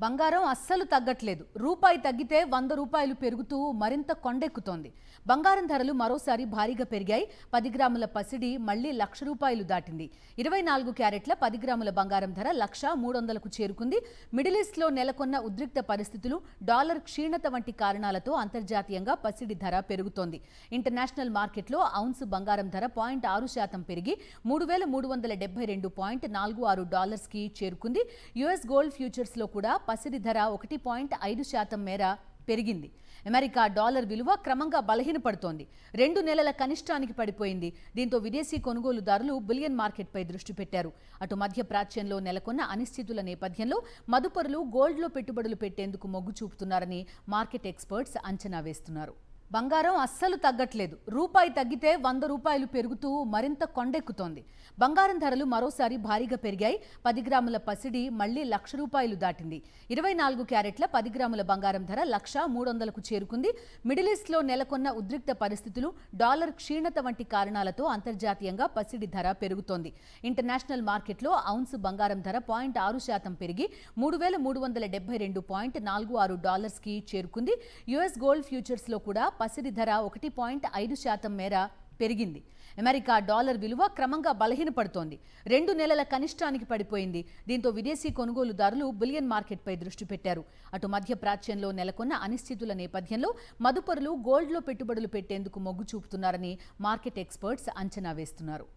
బంగారం అస్సలు తగ్గట్లేదు. రూపాయి తగ్గితే 100 రూపాయలు పెరుగుతూ మరింత కొండెక్కుతోంది. బంగారం ధరలు మరోసారి భారీగా పెరిగాయి. 10 గ్రాముల పసిడి మళ్లీ ₹1,00,000 దాటింది. 24 క్యారెట్ల 10 గ్రాముల బంగారం ధర 1,300కు చేరుకుంది. మిడిల్ ఈస్ట్లో నెలకొన్న ఉద్రిక్త పరిస్థితులు, డాలర్ క్షీణత వంటి కారణాలతో అంతర్జాతీయంగా పసిడి ధర పెరుగుతోంది. ఇంటర్నేషనల్ మార్కెట్లో ఔన్సు బంగారం ధర 0.6% పెరిగి $3,372.46కి చేరుకుంది. యుఎస్ గోల్డ్ ఫ్యూచర్స్లో కూడా పసిడి ధర 1.5% మేర పెరిగింది. అమెరికా డాలర్ విలువ క్రమంగా బలహీనపడుతోంది. 2 నెలల కనిష్టానికి పడిపోయింది. దీంతో విదేశీ కొనుగోలుదారులు బులియన్ మార్కెట్పై దృష్టి పెట్టారు. అటు మధ్య ప్రాచ్యంలో నెలకొన్న అనిశ్చితుల నేపథ్యంలో మదుపరులు గోల్డ్లో పెట్టుబడులు పెట్టేందుకు మొగ్గు చూపుతున్నారని మార్కెట్ ఎక్స్పర్ట్స్ అంచనా వేస్తున్నారు. బంగారం అస్సలు తగ్గట్లేదు. రూపాయి తగ్గితే 100 రూపాయలు పెరుగుతూ మరింత కొండెక్కుతోంది. బంగారం ధరలు మరోసారి భారీగా పెరిగాయి. 10 గ్రాముల పసిడి మళ్లీ ₹1,00,000 దాటింది. 24 క్యారెట్ల 10 గ్రాముల బంగారం ధర 1,300కు చేరుకుంది. మిడిల్ ఈస్ట్లో నెలకొన్న ఉద్రిక్త పరిస్థితులు, డాలర్ క్షీణత వంటి కారణాలతో అంతర్జాతీయంగా పసిడి ధర పెరుగుతోంది. ఇంటర్నేషనల్ మార్కెట్లో ఔన్సు బంగారం ధర 0.6% పెరిగి $3,372.46కి చేరుకుంది. యుఎస్ గోల్డ్ ఫ్యూచర్స్లో కూడా పసిడి ధర 1.5% మేర పెరిగింది. అమెరికా డాలర్ విలువ క్రమంగా బలహీనపడుతోంది. 2 నెలల కనిష్టానికి పడిపోయింది. దీంతో విదేశీ కొనుగోలుదారులు బులియన్ మార్కెట్పై దృష్టి పెట్టారు. అటు మధ్య ప్రాచ్యంలో నెలకొన్న అనిశ్చితుల నేపథ్యంలో మదుపరులు గోల్డ్లో పెట్టుబడులు పెట్టేందుకు మొగ్గు చూపుతున్నారని మార్కెట్ ఎక్స్పర్ట్స్ అంచనా వేస్తున్నారు.